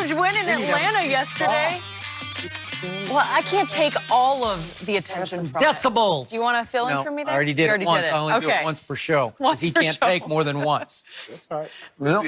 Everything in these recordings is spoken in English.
huge win in Atlanta yesterday. Well, I can't take all of the attention from decibels. it. Do you want to fill in for me there? I already did it once. I only do it once per show. Once he per can't show. take more than once. That's all right. Well,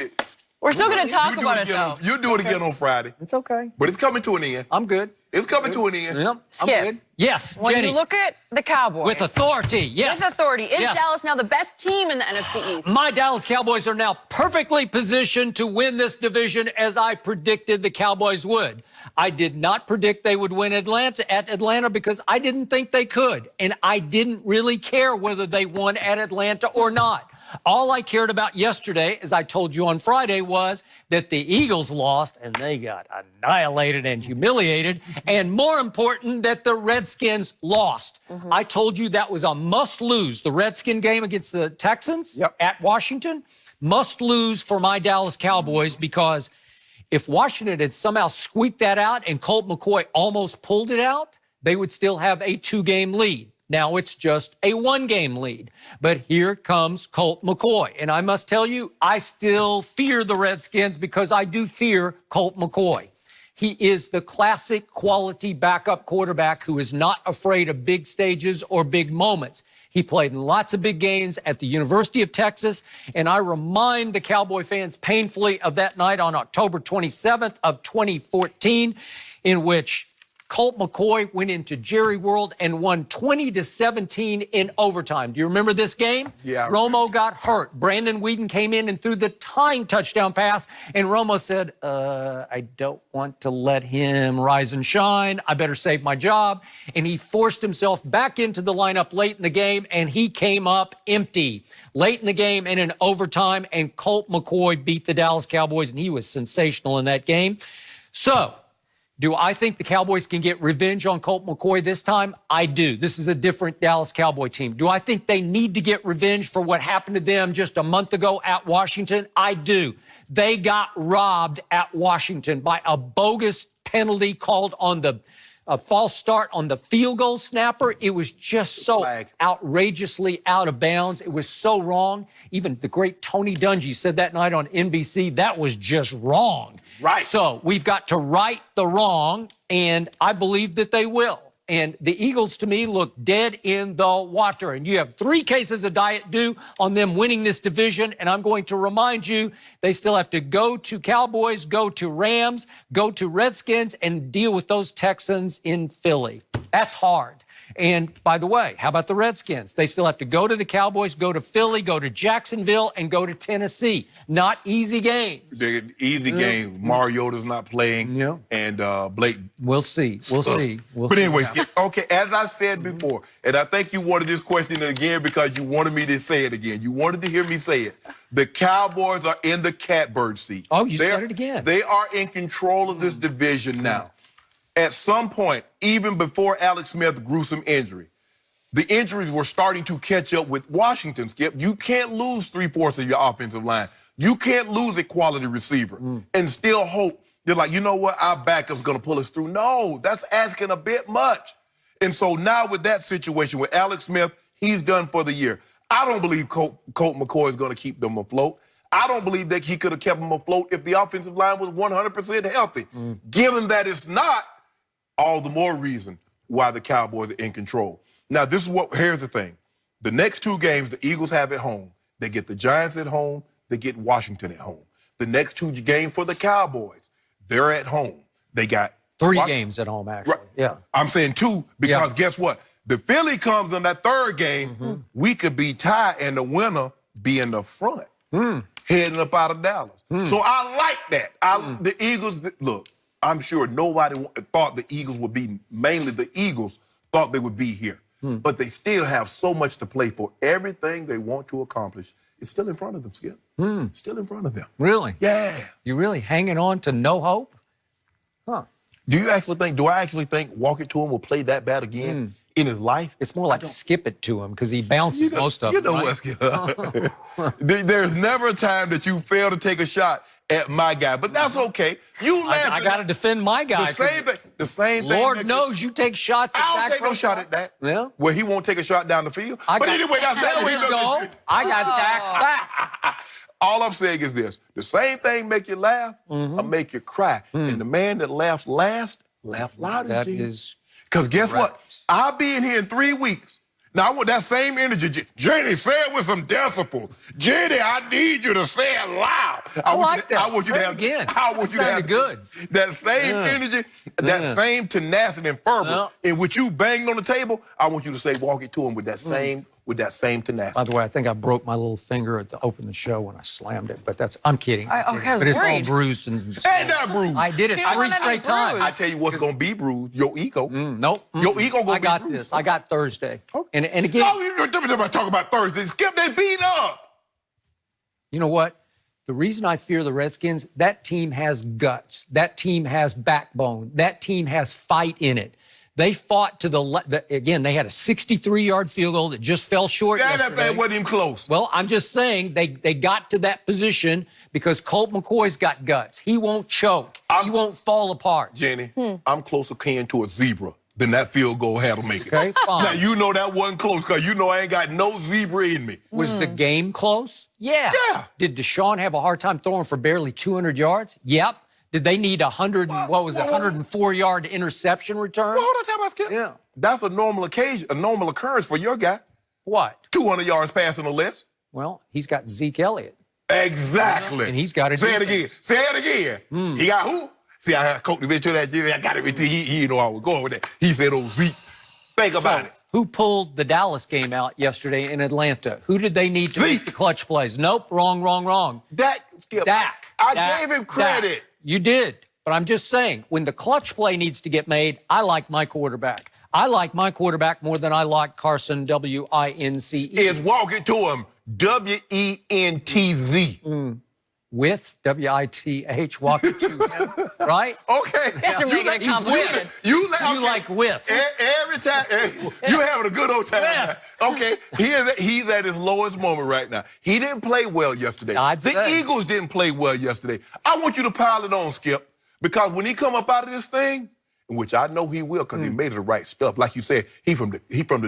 We're still going to talk about it, though. You do it again on Friday. it's okay. But it's coming to an end. I'm good. It's coming to an end. Yep, Skip. I'm good. Yes, When Jenny. you look at the Cowboys. With authority, yes. With authority. Is Yes. Dallas now the best team in the NFC East? My Dallas Cowboys are now perfectly positioned to win this division as I predicted the Cowboys would. I did not predict they would win Atlanta because I didn't think they could. And I didn't really care whether they won at Atlanta or not. All I cared about yesterday, as I told you on Friday, was that the Eagles lost and they got annihilated and humiliated. And more important, that the Redskins lost. I told you that was a must-lose. The Redskin game against the Texans at Washington, must-lose for my Dallas Cowboys, because if Washington had somehow squeaked that out and Colt McCoy almost pulled it out, they would still have a 2-game lead. Now it's just a 1-game lead. But here comes Colt McCoy. And I must tell you, I still fear the Redskins because I do fear Colt McCoy. He is the classic quality backup quarterback who is not afraid of big stages or big moments. He played in lots of big games at the University of Texas, and I remind the Cowboy fans painfully of that night on October 27th of 2014, in which Colt McCoy went into Jerry World and won 20-17 in overtime. Do you remember this game? Yeah. Romo got hurt. Brandon Whedon came in and threw the tying touchdown pass, and Romo said, I don't want to let him rise and shine. I better save my job. And he forced himself back into the lineup late in the game, and he came up empty late in the game and in overtime, and Colt McCoy beat the Dallas Cowboys, and he was sensational in that game. So, do I think the Cowboys can get revenge on Colt McCoy this time? I do. This is a different Dallas Cowboy team. Do I think they need to get revenge for what happened to them just a month ago at Washington? I do. They got robbed at Washington by a bogus penalty called on the false start on the field goal snapper. It was just so outrageously out of bounds. It was so wrong. Even the great Tony Dungy said that night on NBC, that was just wrong. Right. So we've got to right the wrong, and I believe that they will. And the Eagles, to me, look dead in the water. And you have 3 cases of diet due on them winning this division. And I'm going to remind you, they still have to go to Cowboys, go to Rams, go to Redskins, and deal with those Texans in Philly. That's hard. And by the way, how about the Redskins? They still have to go to the Cowboys, go to Philly, go to Jacksonville, and go to Tennessee. Not easy games. They're easy games. Mariota's not playing. And Blake. We'll see. We'll see. But anyways, okay, as I said before, and I think you wanted this question again because you wanted me to say it again. You wanted to hear me say it. The Cowboys are in the catbird seat. Oh, you said it again. They are in control of this division now. At some point, even before Alex Smith's gruesome injury, the injuries were starting to catch up with Washington, Skip. You can't lose 3/4 of your offensive line. You can't lose a quality receiver and still hope. You're like, you know what, our backup's going to pull us through. No, that's asking a bit much. And so now with that situation, with Alex Smith, he's done for the year. I don't believe Colt McCoy is going to keep them afloat. I don't believe that he could have kept them afloat if the offensive line was 100% healthy. Given that it's not, all the more reason why the Cowboys are in control. Now, here's the thing. The next 2 games the Eagles have at home, they get the Giants at home, they get Washington at home. The next 2 games for the Cowboys, they're at home. They got 3 games at home, actually. Right. Yeah. I'm saying 2 because guess what? The Philly comes in that 3rd game, we could be tied and the winner be in the front, heading up out of Dallas. So I like that. The Eagles, look, I'm sure nobody thought the Eagles would be, mainly the Eagles thought they would be here. But they still have so much to play for. Everything they want to accomplish is still in front of them, Skip. Still in front of them. Really? Yeah. You really hanging on to no hope? Huh. Do I actually think Walk It To Him will play that bad again in his life? It's more like skip it to him because he bounces most of them. You know what? There's never a time that you fail to take a shot at my guy, but that's okay. You laugh. I got to defend my guy. The same thing. Lord knows you take shots at I don't Dak take no shot at that. Yeah. Well, he won't take a shot down the field. But anyway, that's that way. I got Dak's back. All I'm saying is this. The same thing make you laugh or make you cry. And the man that laughs last, laugh louder, That Gene. is Because guess what? correct. I'll be in here in 3 weeks. Now, I want that same energy. Jenny, say it with some decibels. Jenny, I need you to say it loud. I like that. I want you to Say it have again. I want That you to have sounded good. that same energy, that same tenacity and fervor in which you banged on the table. I want you to say, walk it to him with that same tenacity. By the way, I think I broke my little finger to open the show when I slammed it, but I'm kidding. I was but it's all worried. bruised and Ain't that bruised? I did it You don't 3 want any straight bruise. times. I tell you what's gonna be bruised. Your ego. Nope. Your ego gonna I got be bruised. this. I got Thursday. And again, Oh, you talk about Thursday. Skip, they beat up. you know what? The reason I fear the Redskins, that team has guts. That team has backbone. That team has fight in it. They fought to again, they had a 63-yard field goal that just fell short That yesterday. thing wasn't even close. Well, I'm just saying they got to that position because Colt McCoy's got guts. He won't choke. He won't fall apart. Jenny, I'm closer kin to a zebra than that field goal had to make it. Okay, fine. Now, you know that wasn't close because you know I ain't got no zebra in me. Was the game close? Yeah. Yeah. Did Deshaun have a hard time throwing for barely 200 yards? Yep. Did they need 104-yard interception return? Well, hold on, time out, Skip. Yeah. That's a normal occasion, a normal occurrence for your guy. What? 200 yards passing the list. Well, he's got Zeke Elliott. Exactly. And he's got a Say it defense. again. Say it again. He got who? See, I had Coach the bitch to that. I got it. He didn't know I was going with that. He said, "Oh, Zeke." Think about it. Who pulled the Dallas game out yesterday in Atlanta? Who did they need to Zeke. make the clutch plays? Nope, wrong. Dak, Skip. Dak. I Dak, gave him Dak. credit. You did. But I'm just saying, when the clutch play needs to get made, I like my quarterback. I like my quarterback more than I like Carson, W-I-N-C-E. Is walking to him. W-E-N-T-Z. With W-I-T-H, walking to him, right? Okay. Yes, to make it He's complicated. with. You like with. Every time. You having a good old time. Okay. He's at his lowest moment right now. He didn't play well yesterday. I'd The say. Eagles didn't play well yesterday. I want you to pile it on, Skip, because when he come up out of this thing, which I know he will because he made the right stuff. Like you said, he from the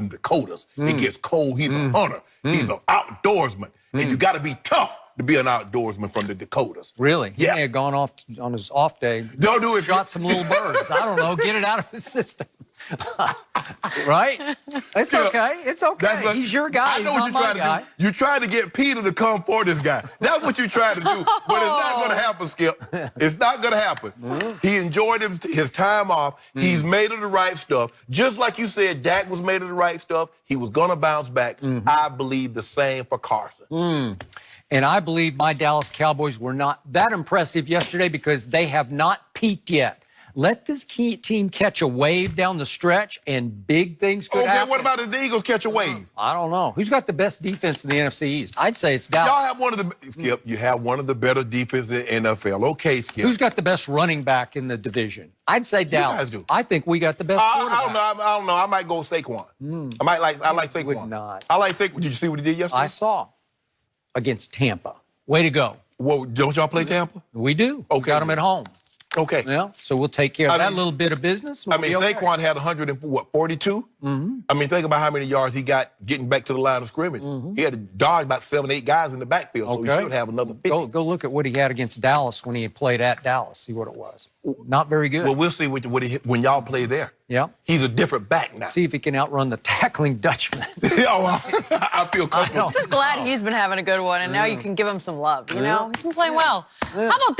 Dakotas. He gets cold. He's a hunter. He's an outdoorsman. And you got to be tough to be an outdoorsman from the Dakotas. Really? He Yeah. may have gone off on his off day. Don't do it. Shot some little birds. I don't know. Get it out of his system. Right? It's Yeah. okay. It's okay. He's your guy. I know He's what not you're my trying guy. to do. You're trying to get Peter to come for this guy. That's what you're trying to do. But it's not going to happen, Skip. It's not going to happen. He enjoyed his time off. He's made of the right stuff. Just like you said, Dak was made of the right stuff. He was going to bounce back. I believe the same for Carson. And I believe my Dallas Cowboys were not that impressive yesterday because they have not peaked yet. Let this key team catch a wave down the stretch, and big things could Okay, happen. what about if the Eagles catch a wave? I don't know. Who's got the best defense in the NFC East? I'd say it's Dallas. Y'all have one of the Skip. You have one of the better defenses in the NFL. Okay, Skip. Who's got the best running back in the division? I'd say Dallas. guys do. I think we got the best I quarterback. don't know. I don't know. I might go Saquon. I like Saquon. Would not. I like Saquon. Did you see what he did yesterday? I saw against Tampa. Way to go. Well, don't y'all play Tampa? We do. We Okay. got them at home. Okay. Yeah, so we'll take care of I that mean- little bit of business. I mean, Saquon had 142. I mean, think about how many yards he got getting back to the line of scrimmage. He had to dodge about 7, 8 guys in the backfield, so he Okay. should have another 50. Go look at what he had against Dallas when he had played at Dallas. See what it was. Not very good. Well, we'll see when y'all play there. Yeah. He's a different back now. See if he can outrun the tackling Dutchman. I feel comfortable. know. Just glad he's been having a good one, and now you can give him some love. You know, he's been playing well. How about